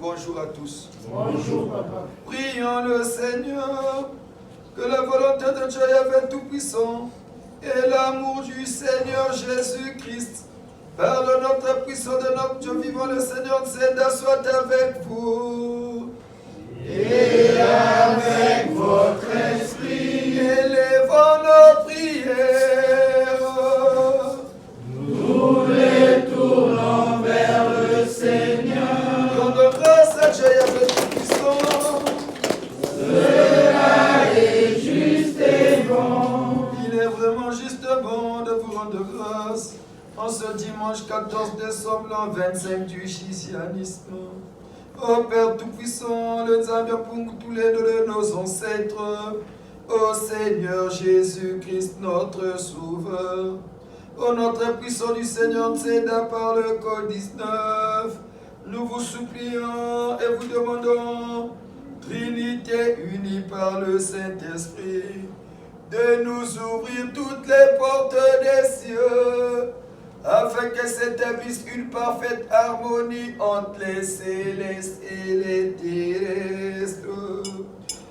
Bonjour à tous. Bonjour, papa. Prions le Seigneur, que la volonté de Dieu est faite tout-puissant et l'amour du Seigneur Jésus-Christ, par le nom très puissant de notre Dieu vivant, le Seigneur Zéda, soit avec vous. Et avec votre esprit. Élevons nos prières. Nous les tournons vers le Seigneur. Rendons grâce à Dieu avec tout-puissant. Cela est juste et bon. Il est vraiment juste bon de vous rendre grâce en ce dimanche 14 décembre, l'an 25 du christianisme. Ô Père Tout-Puissant, le Zambia pour tous les deux de nos ancêtres, ô Seigneur Jésus-Christ, notre Sauveur, ô notre puissant du Seigneur Tzéda par le code 19, nous vous supplions et vous demandons, Trinité unie par le Saint-Esprit, de nous ouvrir toutes les portes des cieux, afin que s'établisse une parfaite harmonie entre les célestes et les terrestres.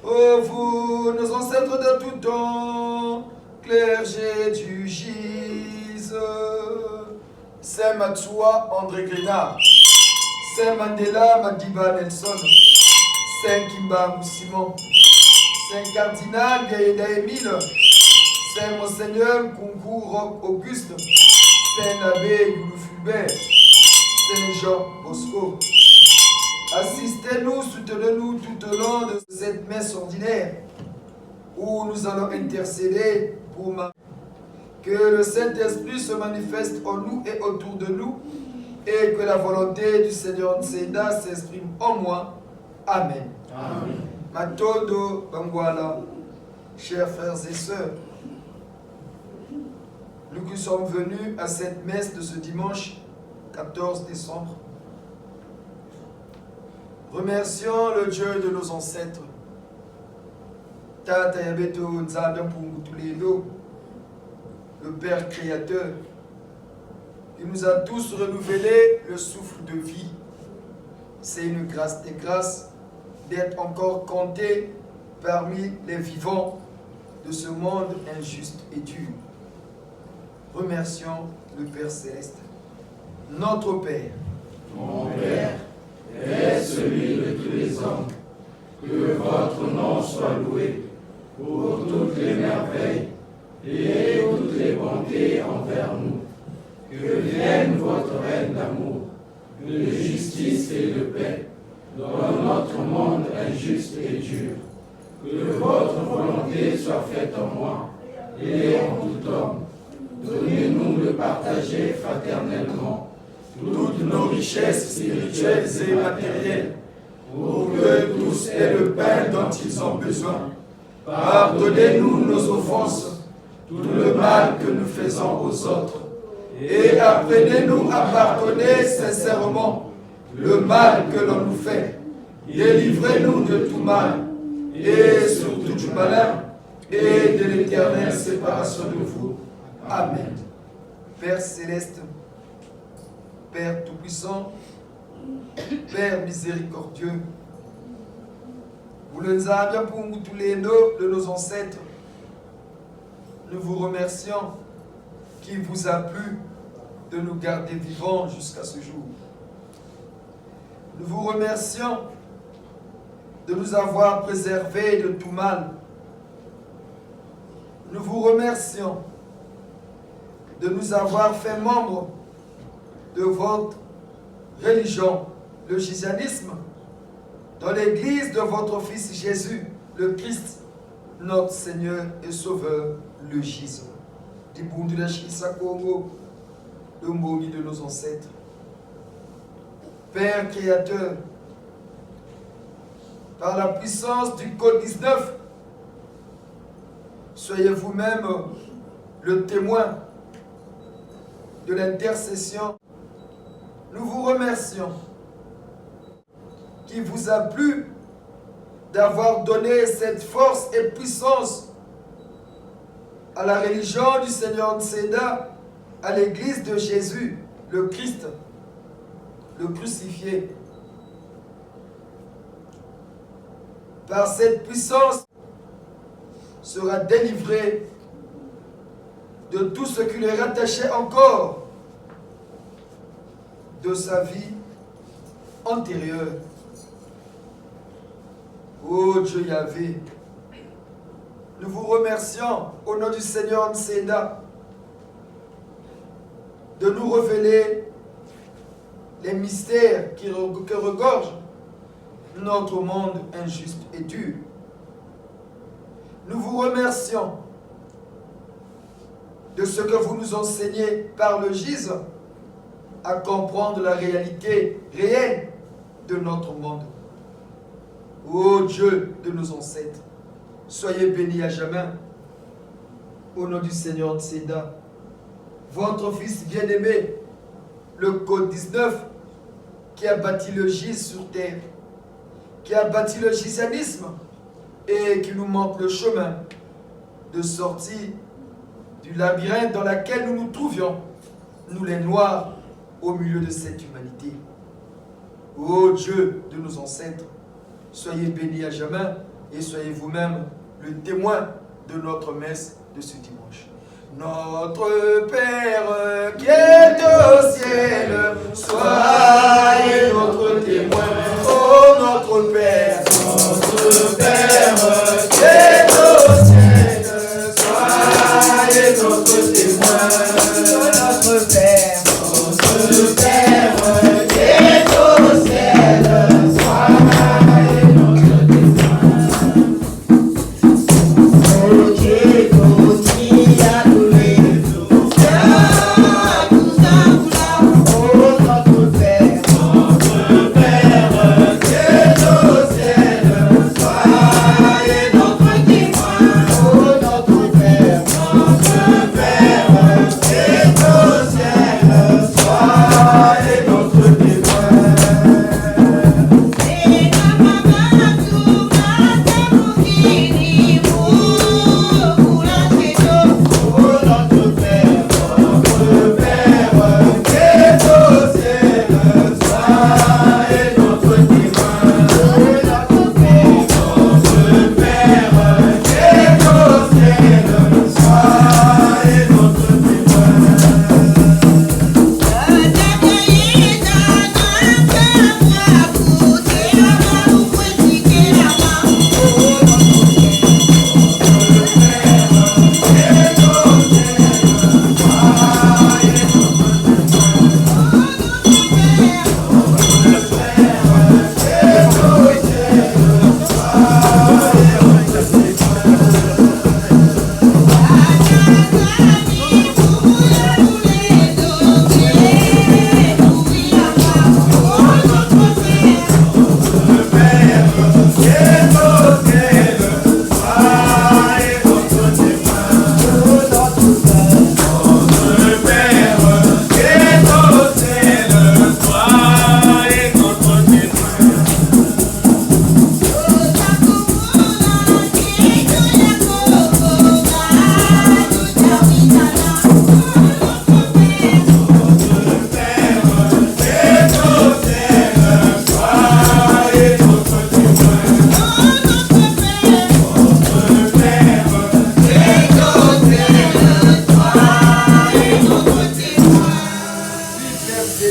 Ô vous, nos ancêtres de tout temps, clergé du Gise, Saint Matsua André Grenard, Saint Mandela Madiba Nelson, Saint Kimba Simon, Saint Cardinal Gaïda Émile, Saint Monseigneur Kunku Roch Auguste, Saint Abbé Youlou Fulbert, Saint Jean Bosco, Assistez-nous, soutenez-nous tout au long de cette messe ordinaire où nous allons intercéder pour que le Saint-Esprit se manifeste en nous et autour de nous et que la volonté du Seigneur Nseda s'exprime en moi. Amen. Amen. Matodo Bangwala, chers frères et sœurs, nous qui sommes venus à cette messe de ce dimanche 14 décembre, remercions le Dieu de nos ancêtres, Tata Yabeto Nzada Pungutuledo, le Père Créateur, qui nous a tous renouvelé le souffle de vie. C'est une grâce des grâces d'être encore comptés parmi les vivants de ce monde injuste et dur. Remercions le Père Céleste, notre Père. Mon Père est celui de tous les hommes. Que votre nom soit loué pour toutes les merveilles et toutes les bontés envers nous. Que vienne votre règne d'amour, de justice et de paix dans notre monde injuste et dur. Que votre volonté soit faite en moi et en tout homme. Donnez-nous de partager fraternellement toutes nos richesses spirituelles et matérielles, pour que tous aient le pain dont ils ont besoin. Pardonnez-nous nos offenses, tout le mal que nous faisons aux autres, et apprenez-nous à pardonner sincèrement le mal que l'on nous fait. Délivrez-nous de tout mal, et surtout du malin, et de l'éternelle séparation de vous. Amen. Père Céleste, Père Tout-Puissant, Père Miséricordieux, vous le avez pour tous les noms de nos ancêtres, nous vous remercions qu'il vous a plu de nous garder vivants jusqu'à ce jour. Nous vous remercions de nous avoir préservés de tout mal. Nous vous remercions de nous avoir fait membres de votre religion, le christianisme, dans l'église de votre Fils Jésus, le Christ, notre Seigneur et Sauveur, le Jésus. Du bout de la Congo, le maudit de nos ancêtres. Père Créateur, par la puissance du Code 19, soyez vous-même le témoin de l'intercession. Nous vous remercions qu'il vous a plu d'avoir donné cette force et puissance à la religion du Seigneur Nseda, à l'église de Jésus, le Christ, le crucifié. Par cette puissance sera délivré de tout ce qui lui est rattaché encore de sa vie antérieure. Ô Dieu Yahvé, nous vous remercions au nom du Seigneur Nseda de nous révéler les mystères qui regorgent notre monde injuste et dur. Nous vous remercions de ce que vous nous enseignez par le gise à comprendre la réalité réelle de notre monde. Ô Dieu de nos ancêtres, soyez bénis à jamais. Au nom du Seigneur Nseda, votre Fils bien-aimé, le Code 19, qui a bâti le gise sur terre, qui a bâti le christianisme et qui nous montre le chemin de sortie du labyrinthe dans lequel nous nous trouvions, nous les Noirs, au milieu de cette humanité. Ô Dieu de nos ancêtres, soyez bénis à jamais et soyez vous-même le témoin de notre messe de ce dimanche. Notre Père qui est au ciel, soyez notre témoin. Oh notre Père, notre Père qui est au ciel, soyez notre témoin. Notre Père qui est au ciel,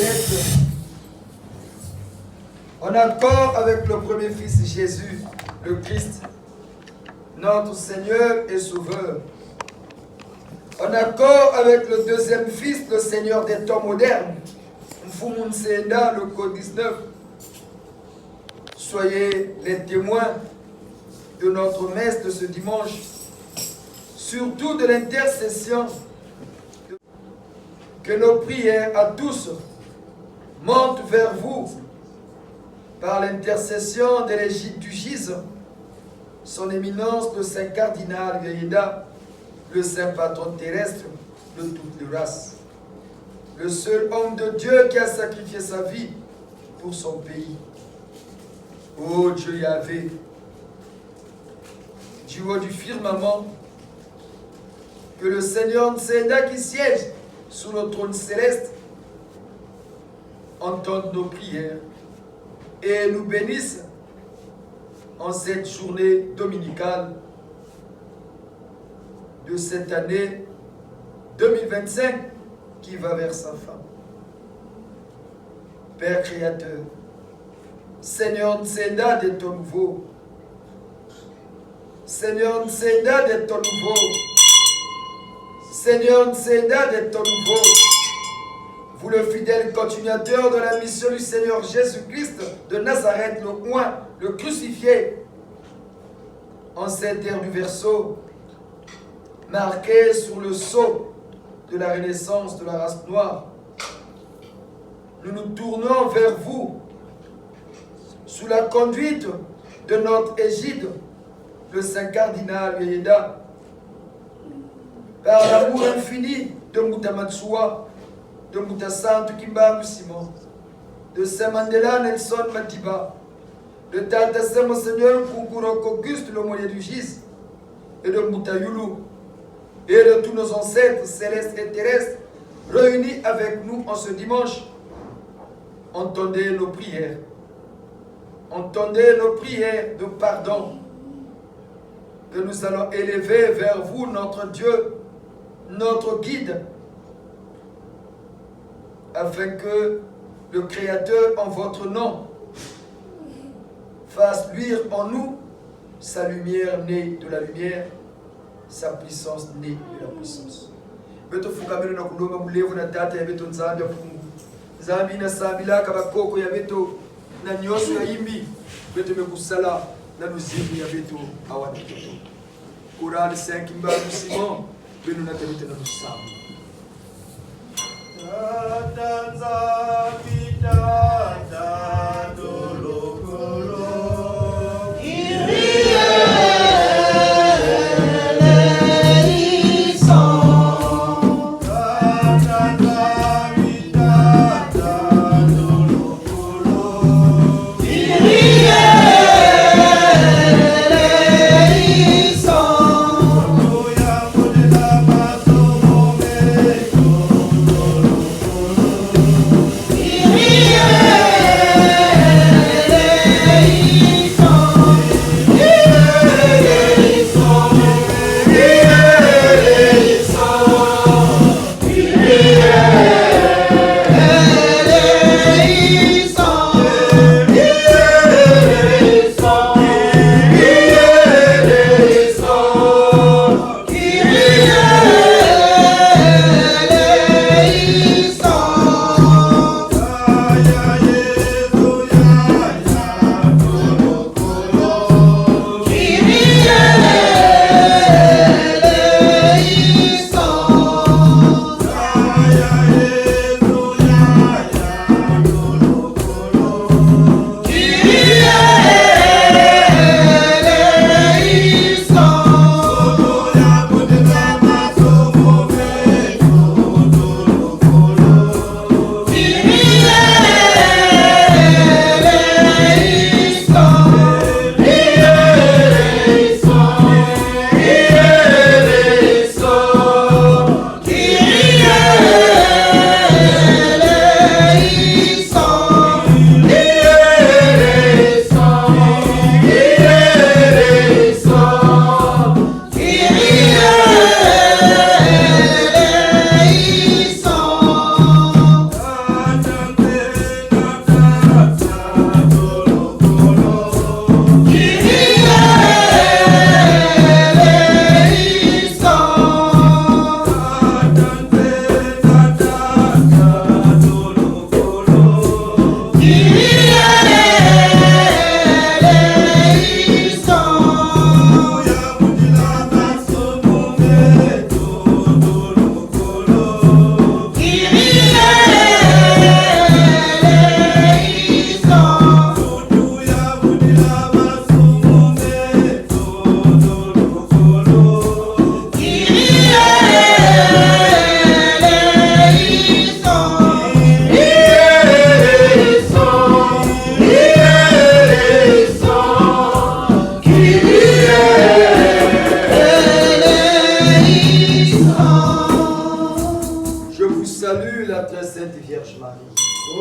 céleste, en accord avec le premier Fils Jésus, le Christ, notre Seigneur et Sauveur, en accord avec le deuxième Fils, le Seigneur des temps modernes, Mfumun Senda, le code 19, soyez les témoins de notre messe de ce dimanche, surtout de l'intercession, que nos prières à tous montent vers vous par l'intercession de l'Égypte du Gise, son éminence le Saint Cardinal Vieillida, le Saint Patron terrestre de toutes les races, le seul homme de Dieu qui a sacrifié sa vie pour son pays. Ô Dieu Yahvé, du haut du firmament, que le Seigneur Nsenda qui siège sous le trône céleste entende nos prières et nous bénisse en cette journée dominicale de cette année 2025 qui va vers sa fin. Père Créateur, Seigneur Nsenda de ton nouveau, Seigneur Nsenda de ton nouveau, Seigneur Nsenda de ton nouveau, vous le fidèle continuateur de la mission du Seigneur Jésus-Christ de Nazareth, le oint, le crucifié, en cette terre du Verseau, marqué sur le sceau de la renaissance de la race noire, nous nous tournons vers vous sous la conduite de notre égide, le Saint Cardinal Vieillida, par l'amour infini de Moutamatsua, de Moutasantu Kimbangu Simon, de Saint Mandela Nelson Matiba, de Tata Saint Monseigneur Kunkurok Auguste, le moyen du Gis, et de Moutayulu, et de tous nos ancêtres célestes et terrestres, réunis avec nous en ce dimanche. Entendez nos prières. Entendez nos prières de pardon que nous allons élever vers vous, notre Dieu, notre guide, afin que le Créateur, en votre nom, fasse luire en nous sa lumière née de la lumière, sa puissance née de la puissance. Beto fukamelo na kuloma mulevu na data ya beto nzambi ya pungu. Nzambi na sabila kabakoko ya beto na nyoso ya imbi. Beto mekusala na nuzimu ya beto awana beto. Kurani 5 Kimbangu Simon, benu na tabita na nusamu. Tata nzambi tata dolokolo. Yeah.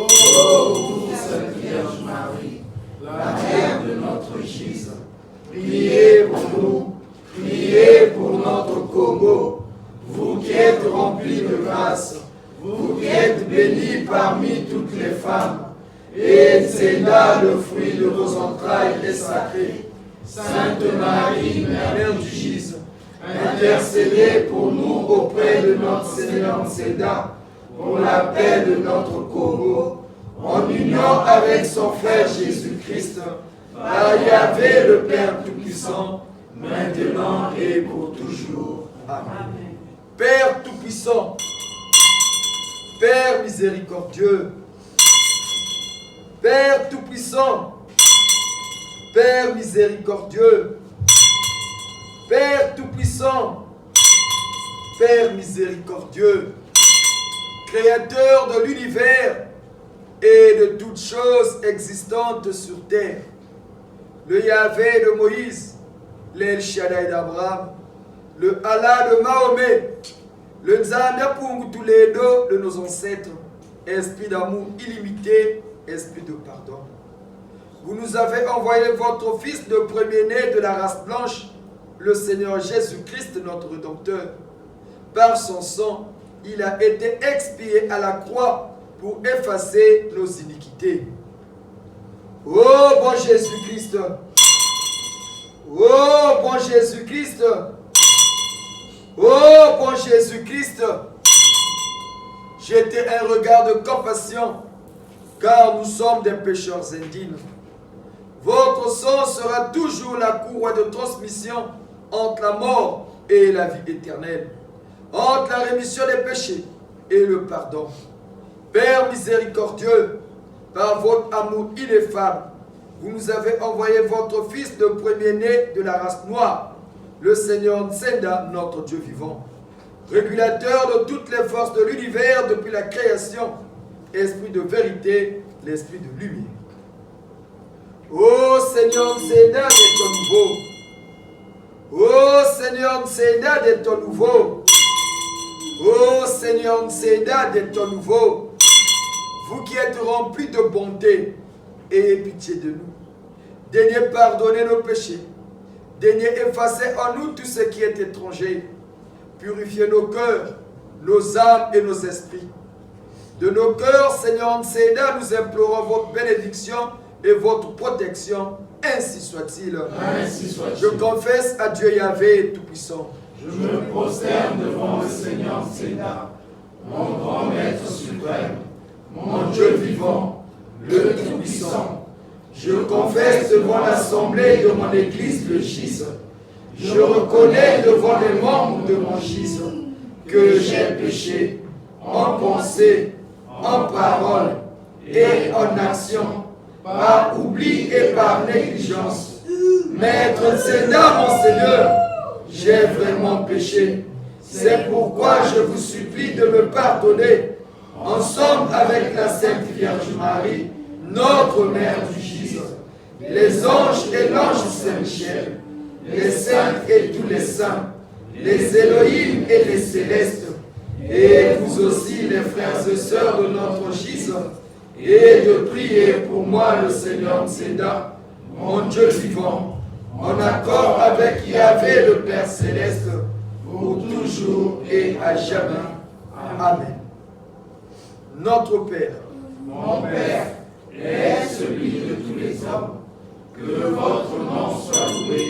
Ô Sainte Vierge Marie, la mère de notre Jésus, priez pour nous, priez pour notre Congo, vous qui êtes remplis de grâce, vous qui êtes bénis parmi toutes les femmes, et c'est là le fruit de vos entrailles est sacré. Sainte Marie, Mère du Jésus, intercédez pour nous auprès de notre Seigneur Céda, pour la paix de notre Congo, en union avec son frère Jésus-Christ, par Yahvé le Père Tout-Puissant, maintenant et pour toujours. Amen. Père Tout-Puissant, Père miséricordieux, Père Tout-Puissant, Père miséricordieux, Père Tout-Puissant, Père miséricordieux, Créateur de l'univers et de toutes choses existantes sur terre, le Yahvé de Moïse, l'El Shaddai d'Abraham, le Allah de Mahomet, le Nzambe Pungutuledo de nos ancêtres, esprit d'amour illimité, esprit de pardon. Vous nous avez envoyé votre Fils de premier-né de la race blanche, le Seigneur Jésus-Christ, notre Rédempteur. Par son sang, il a été expié à la croix pour effacer nos iniquités. Oh bon Jésus-Christ! Oh bon Jésus-Christ! Oh bon Jésus-Christ! Jetez un regard de compassion, car nous sommes des pécheurs indignes. Votre sang sera toujours la courroie de transmission entre la mort et la vie éternelle, entre la rémission des péchés et le pardon. Père miséricordieux, par votre amour ineffable, vous nous avez envoyé votre Fils de premier-né de la race noire, le Seigneur Nsenda, notre Dieu vivant, régulateur de toutes les forces de l'univers depuis la création, esprit de vérité, l'esprit de lumière. Ô Seigneur Nsenda de ton nouveau, ô Seigneur Nsenda de ton nouveau, ô Seigneur Nsenda de ton nouveau, vous qui êtes remplis de bonté, ayez pitié de nous. Daignez pardonner nos péchés. Daignez effacer en nous tout ce qui est étranger. Purifiez nos cœurs, nos âmes et nos esprits. De nos cœurs, Seigneur Nseda, nous implorons votre bénédiction et votre protection. Ainsi soit-il. Ainsi soit-il. Je confesse à Dieu Yahvé Tout-Puissant. Je me prosterne devant le Seigneur Nseda, mon grand Maître suprême, mon Dieu vivant, le Tout-Puissant. Je confesse devant l'assemblée de mon Église le Gis. Je reconnais devant les membres de mon Gis que j'ai péché en pensée, en parole et en action, par oubli et par négligence. Maître Nseda, mon Seigneur, j'ai vraiment péché. C'est pourquoi je vous supplie de me pardonner, ensemble avec la Sainte Vierge Marie, notre Mère du Gis, les anges et l'ange Saint-Michel, les saints et tous les saints, les Élohim et les célestes, et vous aussi les frères et sœurs de notre Gis, et de prier pour moi le Seigneur Nseda, mon Dieu vivant, en accord avec Yahvé le Père Céleste, pour toujours et à jamais. Amen. Notre Père, mon Père, est celui de tous les hommes, que votre nom soit loué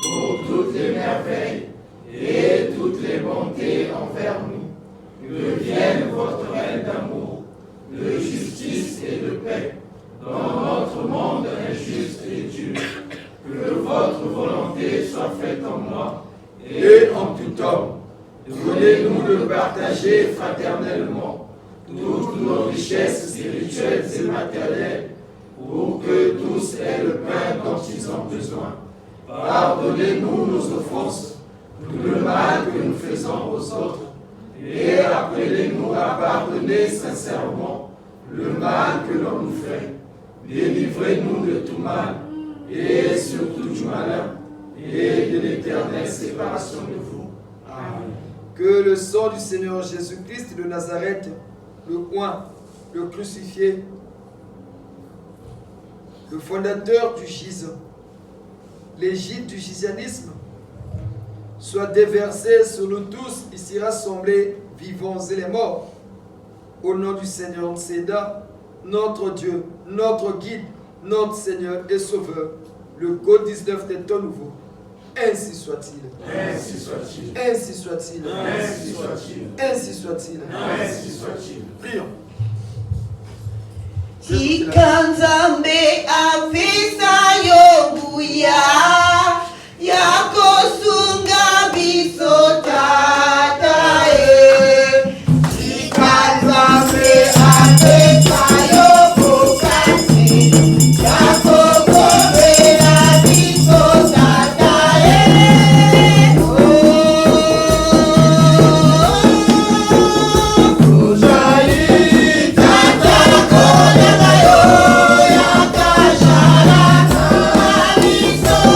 pour toutes les merveilles et toutes les bontés envers nous. Que vienne votre règne d'amour, de justice et de paix dans notre monde injuste et dur. Que votre volonté soit faite en moi et en tout homme. Donnez-nous de partager fraternellement toutes nos richesses spirituelles et matérielles, pour que tous aient le pain dont ils ont besoin. Pardonnez-nous nos offenses, tout le mal que nous faisons aux autres, et appelez-nous à pardonner sincèrement le mal que l'on nous fait. Délivrez-nous de tout mal, et surtout du malin, et de l'éternelle séparation de vous. Amen. que le sang du Seigneur Jésus-Christ de Nazareth, le oint le crucifié, le fondateur du schisme, l'égide du christianisme, soit déversé sur nous tous ici rassemblés, vivants et les morts. Au nom du Seigneur Séda, notre Dieu, notre guide, notre Seigneur et Sauveur, le code 19 des temps nouveaux. Ainsi soit-il. Ainsi soit-il. Ainsi soit-il. Ainsi soit-il. Ainsi soit-il. Ainsi soit-il. Prions. Tikanzambe afisa yobuya yakosunga biso tatae. Tikanzambe afisa yobukasi yakokobela biso tatae. Oh,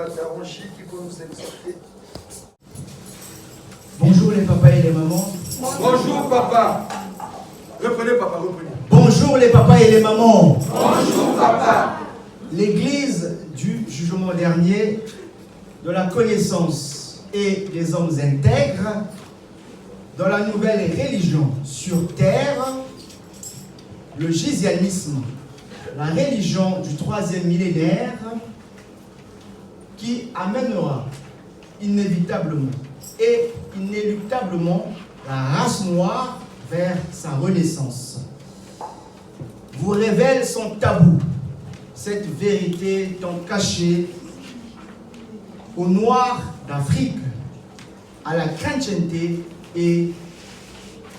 Taronchi qui peut nous exhorter. Bonjour les papas et les mamans. Bonjour papa. Reprenez papa, reprenez. Bonjour les papas et les mamans. Bonjour papa. L'Église du jugement dernier, de la connaissance et des hommes intègres, dans la nouvelle religion sur terre, le gizianisme, la religion du 3e millénaire, qui amènera inévitablement et inéluctablement la race noire vers sa renaissance, vous révèle son tabou, cette vérité tant cachée aux Noirs d'Afrique, à la chrétienté et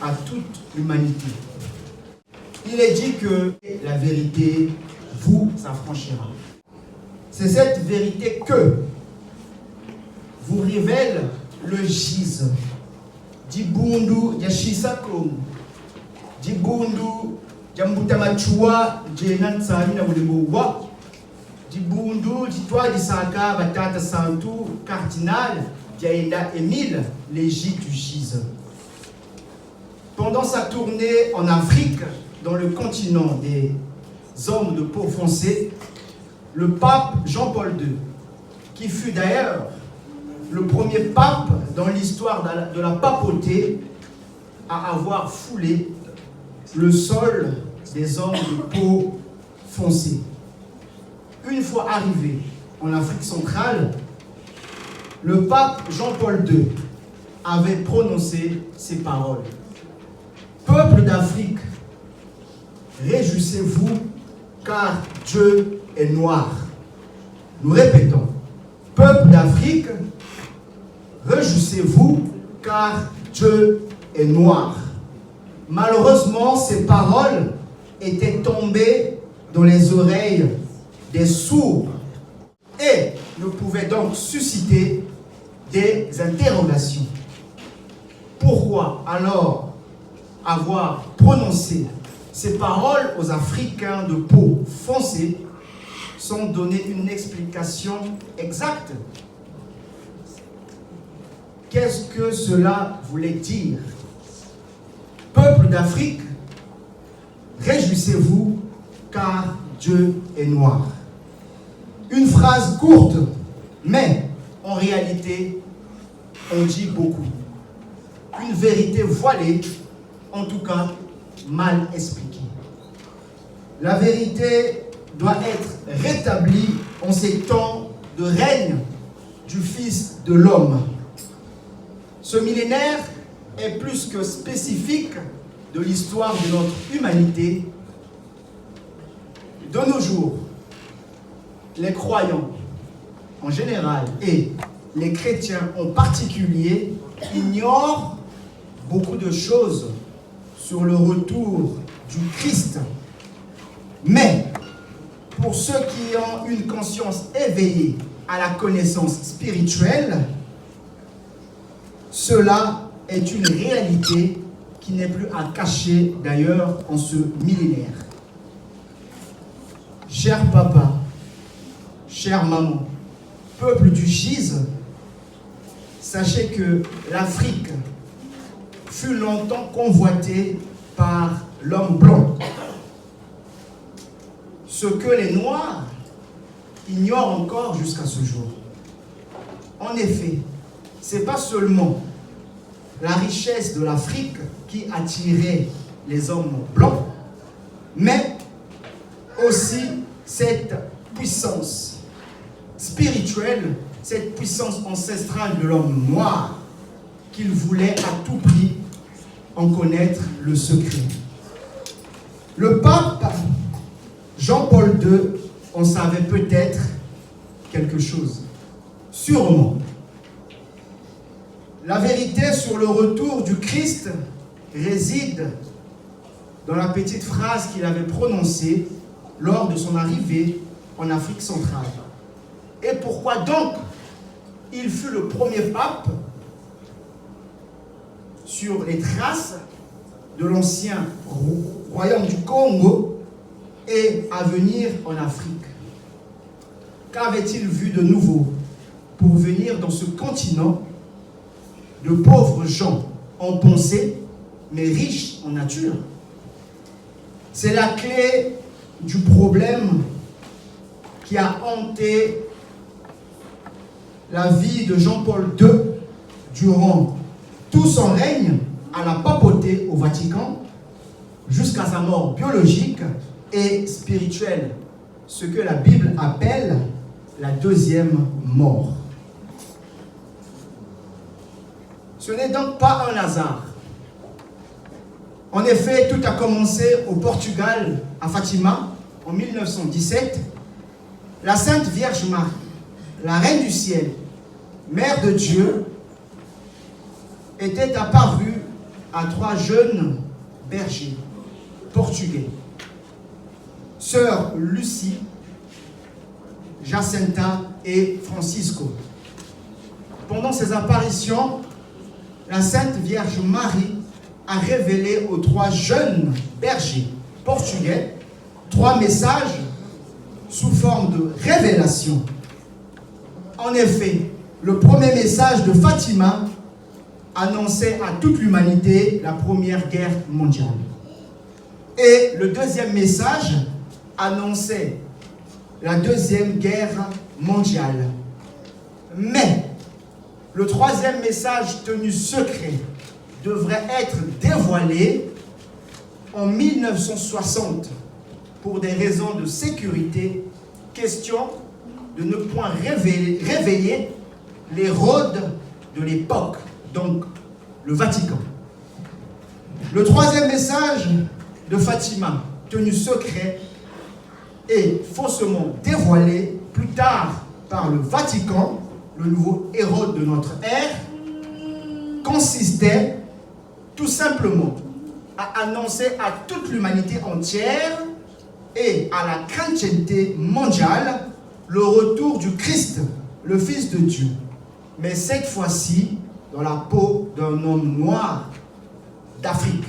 à toute l'humanité. Il est dit que la vérité vous affranchira. C'est cette vérité que vous révèle le Giz. Dibundu Yashisako, Dibundu Jambutamachua, Jenansami na Wulimbowa, Dibundu, Ditwa Disaka, Batata Santu, Cardinal, Diaïda Émile, l'égide du Giz. Pendant sa tournée en Afrique, dans le continent des hommes de peau foncée, le pape Jean-Paul II, qui fut d'ailleurs le premier pape dans l'histoire de la papauté à avoir foulé le sol des hommes de peau foncée. Une fois arrivé en Afrique centrale, le pape Jean-Paul II avait prononcé ces paroles. Peuple d'Afrique, réjouissez-vous car Dieu est noir. Nous répétons, peuple d'Afrique, réjouissez-vous car Dieu est noir. Malheureusement, ces paroles étaient tombées dans les oreilles des sourds et ne pouvaient donc susciter des interrogations. Pourquoi alors avoir prononcé ces paroles aux Africains de peau foncée sans donner une explication exacte? Qu'est-ce que cela voulait dire? Peuple d'Afrique, réjouissez-vous car Dieu est noir. Une phrase courte, mais en réalité, on dit beaucoup. Une vérité voilée, en tout cas mal expliquée. La vérité doit être rétablie en ces temps de règne du Fils de l'homme. Ce millénaire est plus que spécifique de l'histoire de notre humanité. De nos jours, les croyants en général et les chrétiens en particulier ignorent beaucoup de choses sur le retour du Christ. Mais pour ceux qui ont une conscience éveillée à la connaissance spirituelle, cela est une réalité qui n'est plus à cacher d'ailleurs en ce millénaire. Cher papa, chère maman, peuple du Giz, sachez que l'Afrique fut longtemps convoitée par l'homme blanc. Ce que les Noirs ignorent encore jusqu'à ce jour. En effet, ce n'est pas seulement la richesse de l'Afrique qui attirait les hommes blancs, mais aussi cette puissance spirituelle, cette puissance ancestrale de l'homme noir qu'il voulait à tout prix en connaître le secret. Le pape Jean-Paul II en savait peut-être quelque chose, sûrement. La vérité sur le retour du Christ réside dans la petite phrase qu'il avait prononcée lors de son arrivée en Afrique centrale. Et pourquoi donc il fut le premier pape sur les traces de l'ancien royaume du Congo et à venir en Afrique? Qu'avait-il vu de nouveau pour venir dans ce continent de pauvres gens en pensée, mais riches en nature. C'est la clé du problème qui a hanté la vie de Jean-Paul II durant tout son règne à la papauté au Vatican, jusqu'à sa mort biologique et spirituelle, ce que la Bible appelle la deuxième mort. Ce n'est donc pas un hasard. En effet, tout a commencé au Portugal, à Fatima, en 1917. La Sainte Vierge Marie, la Reine du Ciel, Mère de Dieu, était apparue à 3 jeunes bergers portugais. Sœur Lucie, Jacinta et Francisco. Pendant ces apparitions, la Sainte Vierge Marie a révélé aux 3 jeunes bergers portugais 3 messages sous forme de révélation. En effet, le premier message de Fatima annonçait à toute l'humanité la Première Guerre mondiale. Et le deuxième message annonçait la Deuxième Guerre mondiale. Mais le troisième message tenu secret devrait être dévoilé en 1960 pour des raisons de sécurité, question de ne point réveiller l'Hérode de l'époque, donc le Vatican. Le troisième message de Fatima, tenu secret et faussement dévoilé plus tard par le Vatican, le nouveau Hérode de notre ère, consistait tout simplement à annoncer à toute l'humanité entière et à la chrétienté mondiale le retour du Christ, le Fils de Dieu, mais cette fois-ci dans la peau d'un homme noir d'Afrique.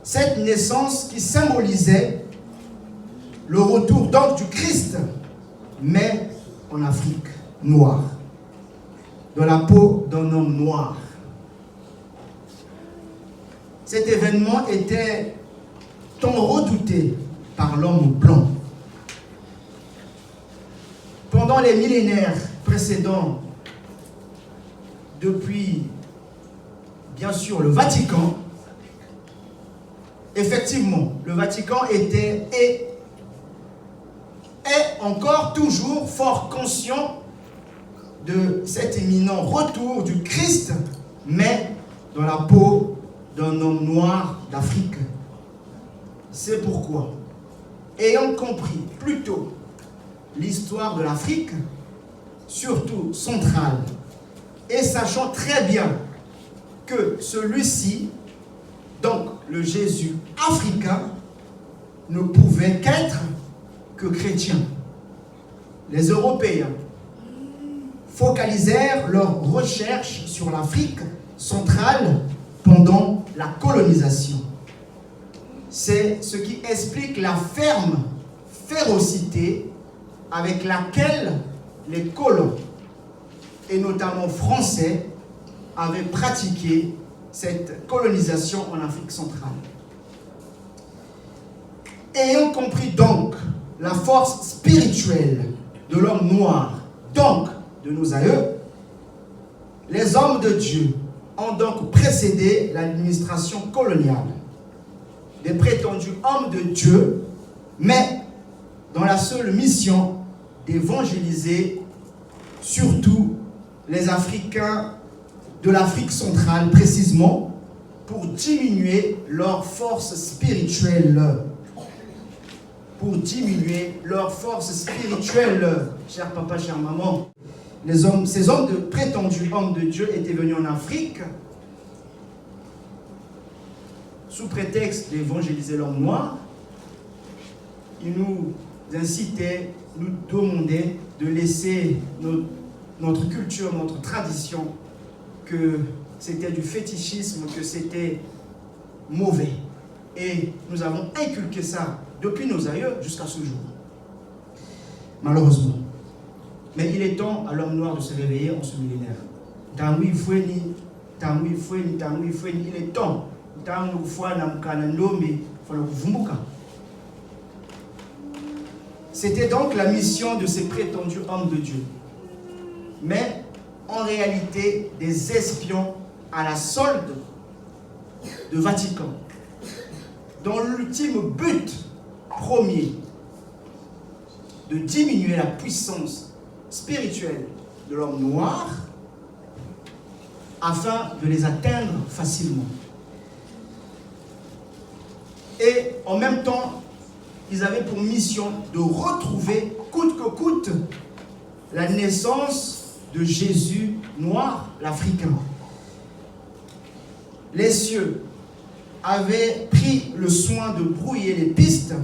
Cette naissance qui symbolisait le retour donc du Christ, mais en Afrique noire, dans la peau d'un homme noir. Cet événement était tant redouté par l'homme blanc. Pendant les millénaires précédents, depuis bien sûr le Vatican, effectivement, le Vatican était et est encore toujours fort conscient de cet éminent retour du Christ, mais dans la peau d'un homme noir d'Afrique. C'est pourquoi, ayant compris plus tôt l'histoire de l'Afrique, surtout centrale, et sachant très bien que celui-ci, donc le Jésus africain, ne pouvait qu'être que chrétien, les Européens focalisèrent leurs recherches sur l'Afrique centrale pendant la colonisation. C'est ce qui explique la ferme férocité avec laquelle les colons, et notamment français, avaient pratiqué cette colonisation en Afrique centrale. Ayant compris donc la force spirituelle de l'homme noir, donc de nos aïeux, les hommes de Dieu ont donc précédé l'administration coloniale des prétendus hommes de Dieu, mais dans la seule mission d'évangéliser surtout les Africains de l'Afrique centrale, précisément pour diminuer leur force spirituelle. Pour diminuer leur force spirituelle, cher papa, chère maman. Ces hommes de prétendus hommes de Dieu étaient venus en Afrique sous prétexte d'évangéliser l'homme noir. Ils nous incitaient, nous demandaient de laisser notre culture, notre tradition, que c'était du fétichisme, que c'était mauvais. Et nous avons inculqué ça depuis nos aïeux jusqu'à ce jour. Malheureusement. Mais il est temps à l'homme noir de se réveiller en ce millénaire. Il est temps. C'était donc la mission de ces prétendus hommes de Dieu. Mais en réalité, des espions à la solde de Vatican, dont l'ultime but premier de diminuer la puissance spirituelle de l'homme noir afin de les atteindre facilement. Et en même temps, ils avaient pour mission de retrouver coûte que coûte la naissance de Jésus noir, l'Africain. Les cieux avaient pris le soin de brouiller les pistes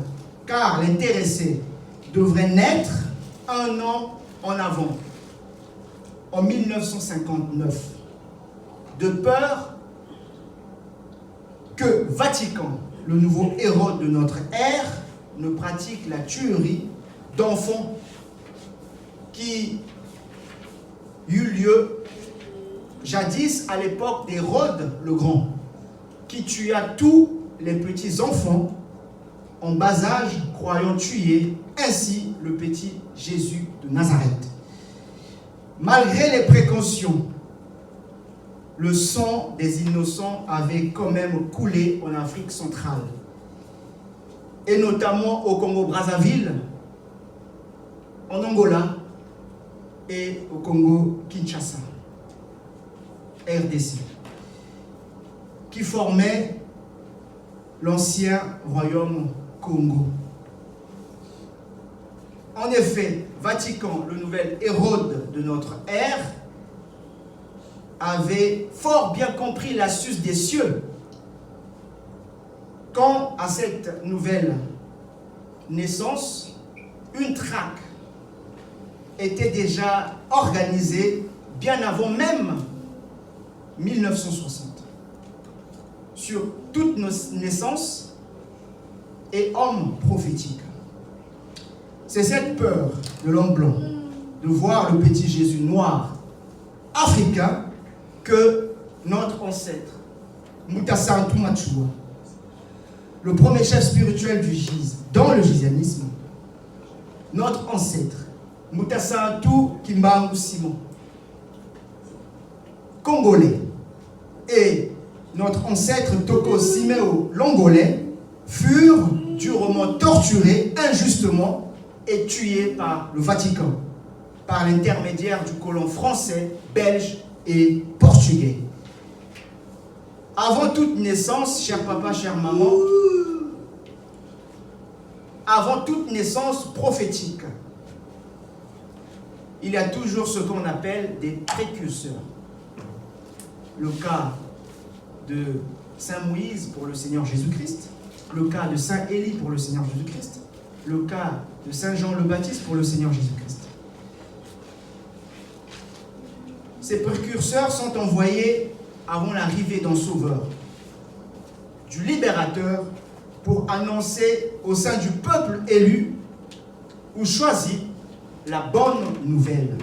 car l'intéressé devrait naître un an en avant, en 1959, de peur que Vatican, le nouveau Hérode de notre ère, ne pratique la tuerie d'enfants qui eut lieu jadis à l'époque d'Hérode le Grand, qui tua tous les petits enfants en bas âge, croyant tuer ainsi le petit Jésus de Nazareth. Malgré les précautions, le sang des innocents avait quand même coulé en Afrique centrale, et notamment au Congo-Brazzaville, en Angola et au Congo-Kinshasa, RDC, qui formait l'ancien royaume Congo. En effet, Vatican, le nouvel Hérode de notre ère, avait fort bien compris l'astuce des cieux. Quant à cette nouvelle naissance, une traque était déjà organisée bien avant même 1960 sur toute naissance et homme prophétique. C'est cette peur de l'homme blanc de voir le petit Jésus noir africain que notre ancêtre, Mutasantu Machua, le premier chef spirituel du GIZ, dans le gizianisme, notre ancêtre, Mutasantu Kimbangu Simon, congolais, et notre ancêtre Toko Simeo Longolais, furent durement torturés injustement et tués par le Vatican, par l'intermédiaire du colon français, belge et portugais. Avant toute naissance, cher papa, chère maman, avant toute naissance prophétique, il y a toujours ce qu'on appelle des précurseurs. Le cas de Saint Moïse pour le Seigneur Jésus-Christ, le cas de Saint Élie pour le Seigneur Jésus-Christ, le cas de Saint Jean le Baptiste pour le Seigneur Jésus-Christ. Ces précurseurs sont envoyés avant l'arrivée d'un sauveur, du libérateur, pour annoncer au sein du peuple élu ou choisi la bonne nouvelle.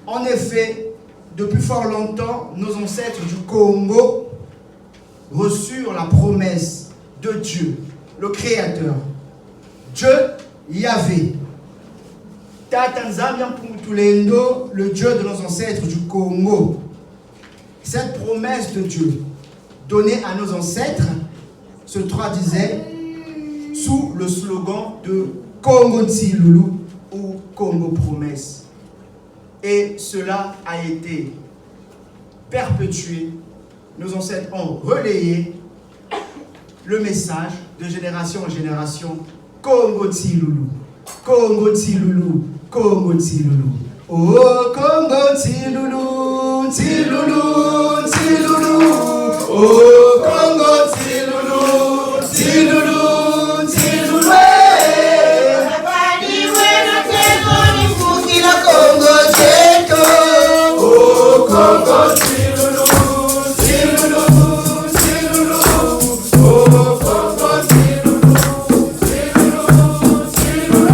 En effet, depuis fort longtemps, nos ancêtres du Congo reçurent la promesse de Dieu, le Créateur, Dieu Yahvé, Tatanzamia Pumutulendo, le Dieu de nos ancêtres du Congo. Cette promesse de Dieu donnée à nos ancêtres se traduisait sous le slogan de Congo Tsilulu ou Congo Promesse. Et cela a été perpétué. Nos ancêtres ont relayé le message de génération en génération. Congo Tsilulu, Congo Tsilulu, Congo Tsilulu. Oh Congo Tsilulu, Tsilulu, Tsilulu. Oh Congo Tsilulu, Tsilulu, Tsilulu. Oh Congo Tsilulu, Tsilulu, Tsilulu. Oh Congo Tsilulu, Tsilulu, Tsilulu.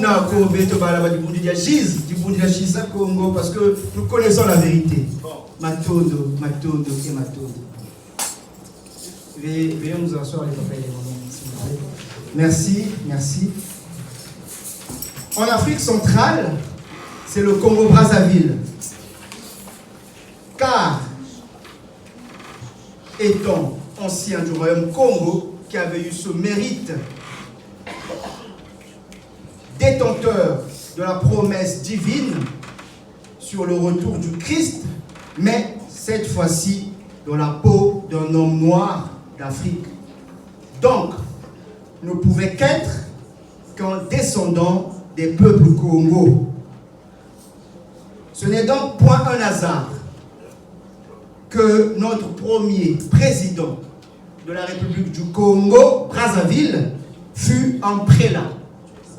Tuna Kobeto Balaba du Bundi Diachiza Congo, parce que nous connaissons la vérité. Matondo et Matondo. Veuillez nous asseoir les papas et les mamans, s'il vous plaît. Merci, merci. En Afrique centrale, c'est le Congo-Brazzaville. Car, étant ancien du royaume Congo, qui avait eu ce mérite, détenteur de la promesse divine sur le retour du Christ, mais cette fois-ci dans la peau d'un homme noir d'Afrique. Donc, ne pouvait qu'un descendant des peuples Congo. Ce n'est donc point un hasard que notre premier président de la République du Congo, Brazzaville, fut un prélat.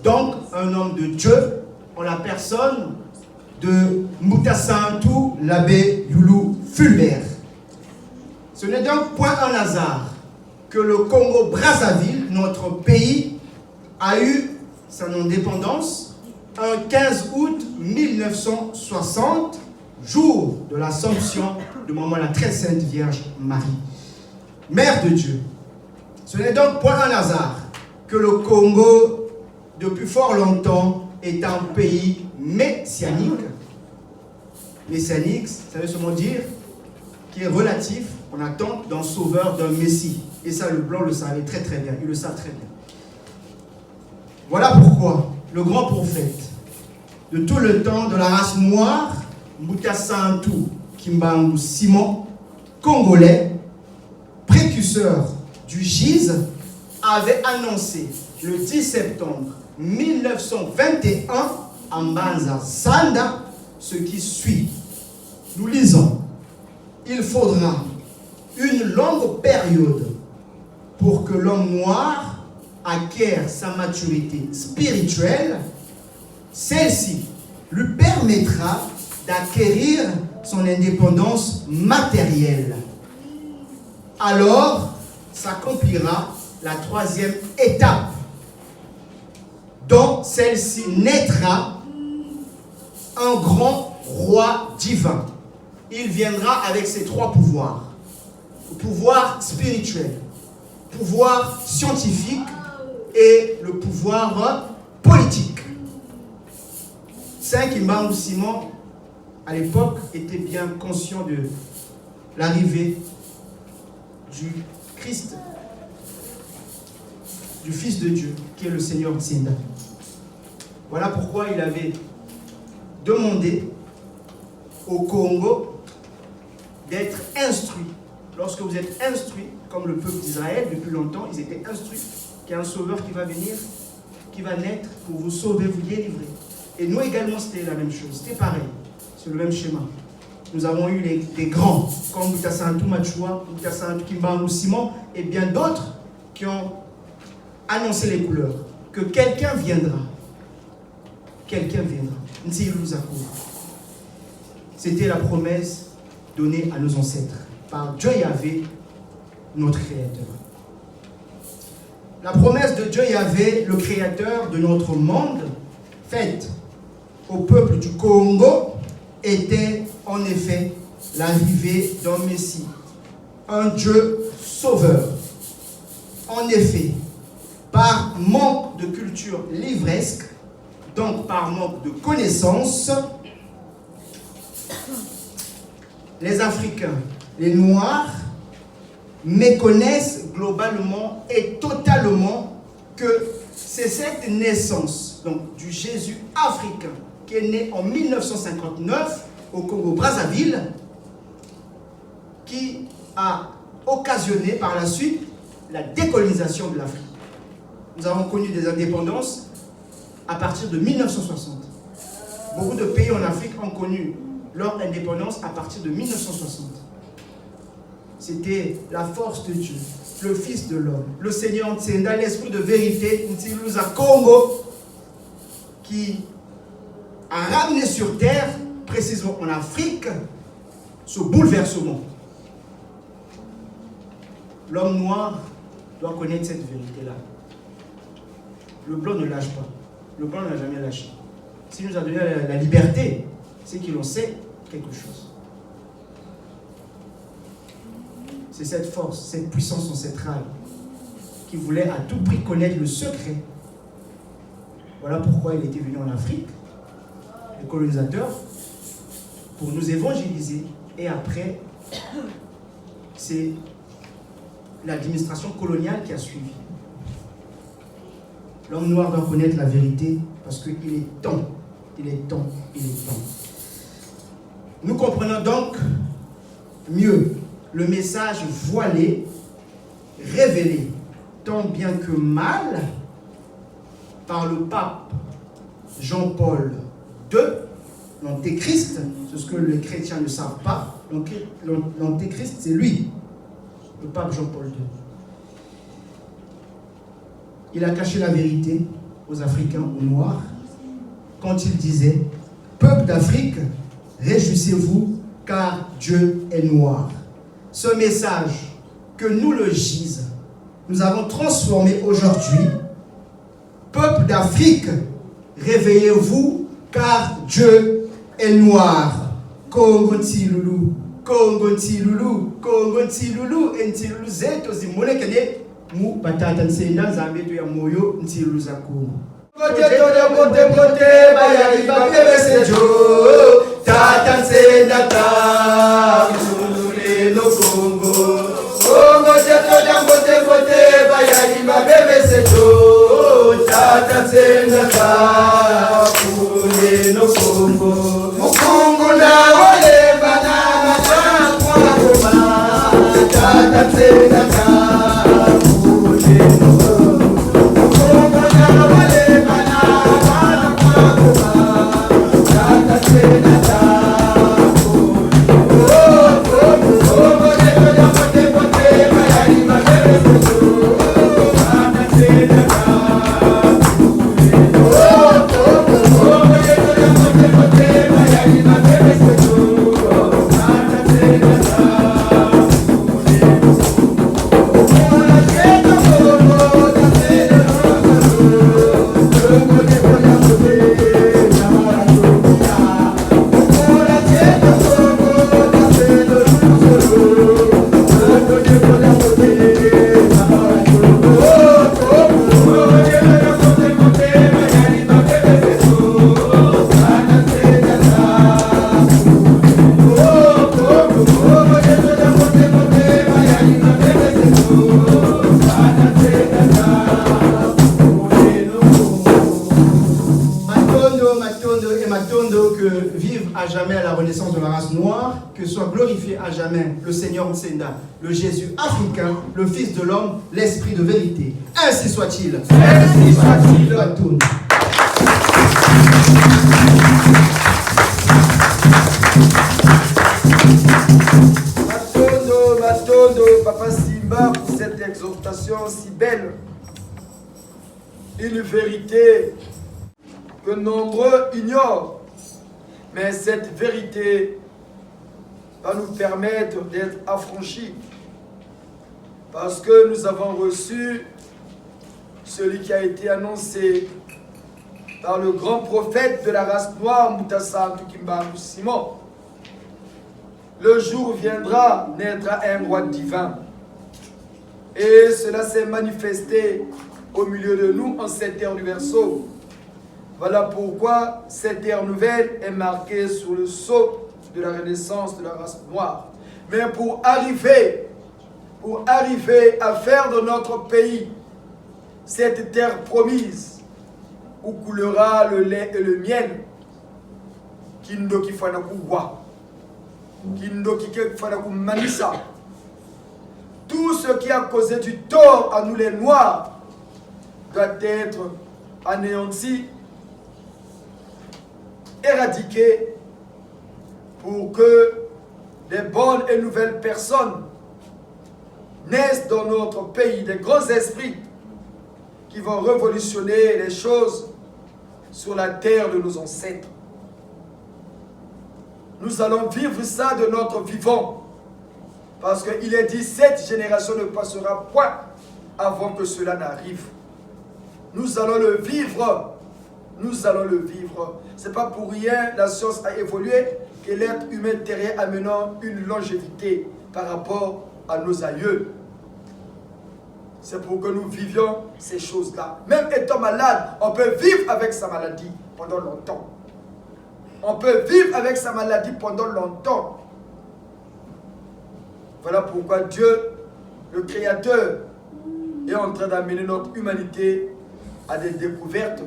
Donc, un homme de Dieu, en la personne de Moutasantou l'abbé Youlou Fulbert. Ce n'est donc point un hasard que le Congo-Brazzaville, notre pays, a eu son indépendance un 15 août 1960, jour de l'Assomption de Maman la très sainte Vierge Marie, Mère de Dieu. Ce n'est donc point un hasard que le Congo, depuis fort longtemps, est un pays messianique. Messianique, ça veut seulement dire qui est relatif en attente d'un sauveur, d'un Messie. Et ça, le blanc le savait très très bien, il le savent très bien. Voilà pourquoi le grand prophète de tout le temps de la race noire, Moutasantou Kimbangu Simon, congolais, précurseur du GIZ, avait annoncé le 10 septembre 1921 en Banza Sanda ce qui suit. Nous lisons: il faudra une longue période pour que l'homme noir acquiert sa maturité spirituelle. Celle-ci lui permettra d'acquérir son indépendance matérielle. Alors s'accomplira la troisième étape, dont celle-ci naîtra un grand roi divin. Il viendra avec ses trois pouvoirs: le pouvoir spirituel, le pouvoir scientifique et le pouvoir politique. Saint Kimbangu Simon, à l'époque, était bien conscient de l'arrivée du Christ, du Fils de Dieu, qui est le Seigneur Tsinda. Voilà pourquoi il avait demandé au Congo d'être instruit. Lorsque vous êtes instruit, comme le peuple d'Israël, depuis longtemps, ils étaient instruits qu'il y a un sauveur qui va venir, qui va naître pour vous sauver, vous délivrer. Et nous également, c'était la même chose, c'était pareil, c'est le même schéma. Nous avons eu des grands, comme Moutasantou Machua, Moutasantou Kimbangu Simon, et bien d'autres qui ont annoncé les couleurs, que quelqu'un viendra. Quelqu'un viendra. C'était la promesse donnée à nos ancêtres par Dieu Yahvé, notre Créateur. La promesse de Dieu Yahvé, le Créateur de notre monde, faite au peuple du Congo, était en effet l'arrivée d'un Messie, un Dieu sauveur. En effet, par manque de culture livresque, donc par manque de connaissances, les Africains, les Noirs, méconnaissent globalement et totalement que c'est cette naissance donc, du Jésus africain qui est né en 1959 au Congo-Brazzaville qui a occasionné par la suite la décolonisation de l'Afrique. Nous avons connu des indépendances à partir de 1960. Beaucoup de pays en Afrique ont connu leur indépendance à partir de 1960. C'était la force de Dieu, le Fils de l'homme, le Seigneur Tsinda, l'Esprit de vérité, Ntsiluza Congo, qui a ramené sur terre, précisément en Afrique, ce bouleversement. L'homme noir doit connaître cette vérité-là. Le blanc ne lâche pas. le blanc n'a jamais lâché. S'il nous a donné la liberté, c'est qu'il en sait quelque chose. C'est cette force, cette puissance ancestrale qui voulait à tout prix connaître le secret. Voilà pourquoi il était venu en Afrique, les colonisateurs, pour nous évangéliser. Et après, c'est l'administration coloniale qui a suivi. L'homme noir doit connaître la vérité parce qu'il est temps, il est temps, il est temps. Nous comprenons donc mieux le message voilé, révélé, tant bien que mal, par le pape Jean-Paul II, l'antéchrist. C'est ce que les chrétiens ne savent pas. L'antéchrist, c'est lui, le pape Jean-Paul II. Il a caché la vérité aux Africains, aux Noirs, quand il disait « Peuple d'Afrique, réjouissez-vous, car Dieu est noir ». Ce message, que nous le Gise, nous avons transformé aujourd'hui. Peuple d'Afrique, réveillez-vous, car Dieu est noir. Kongo Ntiloulou, Kongo Ntiloulou, Kongo Ntiloulou, Ntiloulou zeto zimone kene mu batata nsenda nzambe tu ya moyo Ntiloulou za Kongo. Kote toda kote bayali bakebe sejo tata nsenda ta mulule no Kongo. Kongo toda kote bayali bakebe sejo tata nsenda ta mulule no Kongo. Mukungu na wale banana kwa kwa tata nsenda ta mulule no Kongo. Mukungu na wale banana kwa kwa tata nsenda ta à jamais le Seigneur Nsenda, le Jésus africain, le Fils de l'homme, l'Esprit de vérité. Ainsi soit-il. Ainsi soit-il. Batoun. Matondo, Papa Simba, pour cette exhortation si belle. Une vérité que nombreux ignorent. Mais cette vérité va nous permettre d'être affranchis parce que nous avons reçu celui qui a été annoncé par le grand prophète de la race noire, Moutassa Ntukimbangu Simon. Le jour viendra, naîtra un roi divin. Et cela s'est manifesté au milieu de nous en cette ère du Verseau. Voilà pourquoi cette ère nouvelle est marquée sur le sceau de la renaissance de la race noire. Mais pour arriver à faire de notre pays cette terre promise où coulera le lait et le miel, Kindo Kifanakuwa, Kindo Kifanakumanisa, tout ce qui a causé du tort à nous les Noirs doit être anéanti, éradiqué, pour que des bonnes et nouvelles personnes naissent dans notre pays, des grands esprits qui vont révolutionner les choses sur la terre de nos ancêtres. Nous allons vivre ça de notre vivant, parce qu'il est dit, cette génération ne passera point avant que cela n'arrive. Nous allons le vivre nous allons le vivre. C'est pas pour rien, la science a évolué, que l'être humain terrien amenant une longévité par rapport à nos aïeux. C'est pour que nous vivions ces choses-là. Même étant malade, on peut vivre avec sa maladie pendant longtemps. On peut vivre avec sa maladie pendant longtemps. Voilà pourquoi Dieu, le Créateur, est en train d'amener notre humanité à des découvertes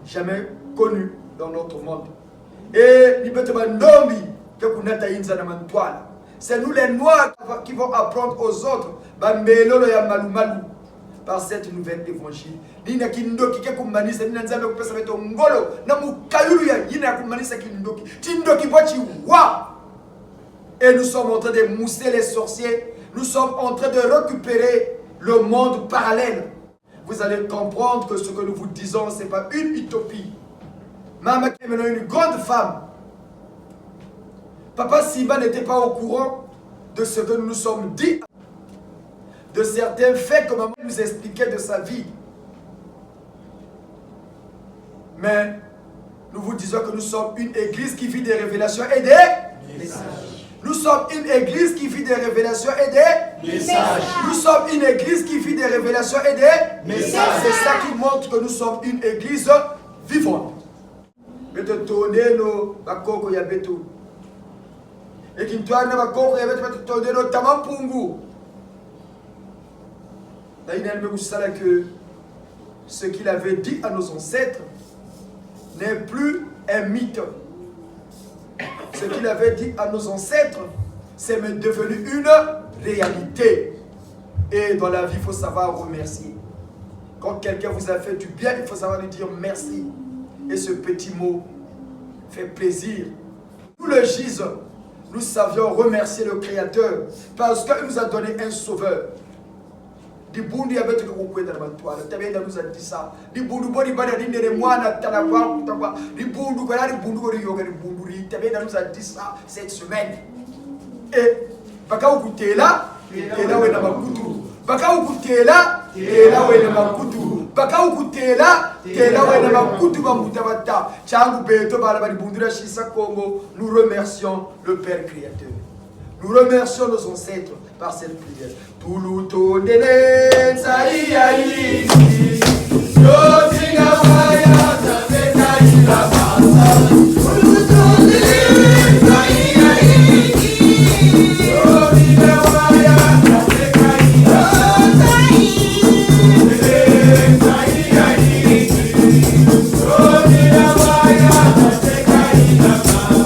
jamais connues dans notre monde. Et c'est nous les Noirs qui vont apprendre aux autres par cette nouvelle évangile. Et nous sommes en train de mousser les sorciers. Nous sommes en train de récupérer le monde parallèle. Vous allez comprendre que ce que nous vous disons, ce n'est pas une utopie. Maman est maintenant une grande femme. Papa Simba n'était pas au courant de ce que nous nous sommes dit, de certains faits que maman nous expliquait de sa vie. Mais nous vous disons que nous sommes une église qui vit des révélations et des messages. Nous sommes une église qui vit des révélations et des messages. Nous sommes une église qui vit des révélations et des messages. C'est ça qui montre que nous sommes une église vivante. Mais de tourner nos bakoko ya beto. Et qui tourne nos bakoko ya beto, de tourner nos tamampungu. D'ailleurs, il me savait que ce qu'il avait dit à nos ancêtres n'est plus un mythe. Ce qu'il avait dit à nos ancêtres, c'est devenu une réalité. Et dans la vie, il faut savoir remercier. Quand quelqu'un vous a fait du bien, il faut savoir lui dire merci. Et ce petit mot fait plaisir. Nous le Gise, nous savions remercier le Créateur parce qu'il nous a donné un sauveur. Di bundu ya betu ko kwenda na batwala tabenda nous a dit ça di bundu bodi bada di ndere mwana tanakwa kutakwa di bundu ko di bundu ko yoga di bundu ri tabenda nous a dit ça cette semaine et baka ukutela tela we na makutu baka ukutela tela we na makutu baka ukutela tela we na makutu bamuta bata changu beto bala badi bundu ra shisa Congo. Nous remercions le Père Créateur. Nous remercions nos ancêtres par cette prière. Tuluto dene tsaiaï yotinga waya tateka ila basa. Tuluto dene tsaiaï yotinga waya tateka ila basa. Yotinga waya tateka ila basa.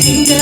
Thank you.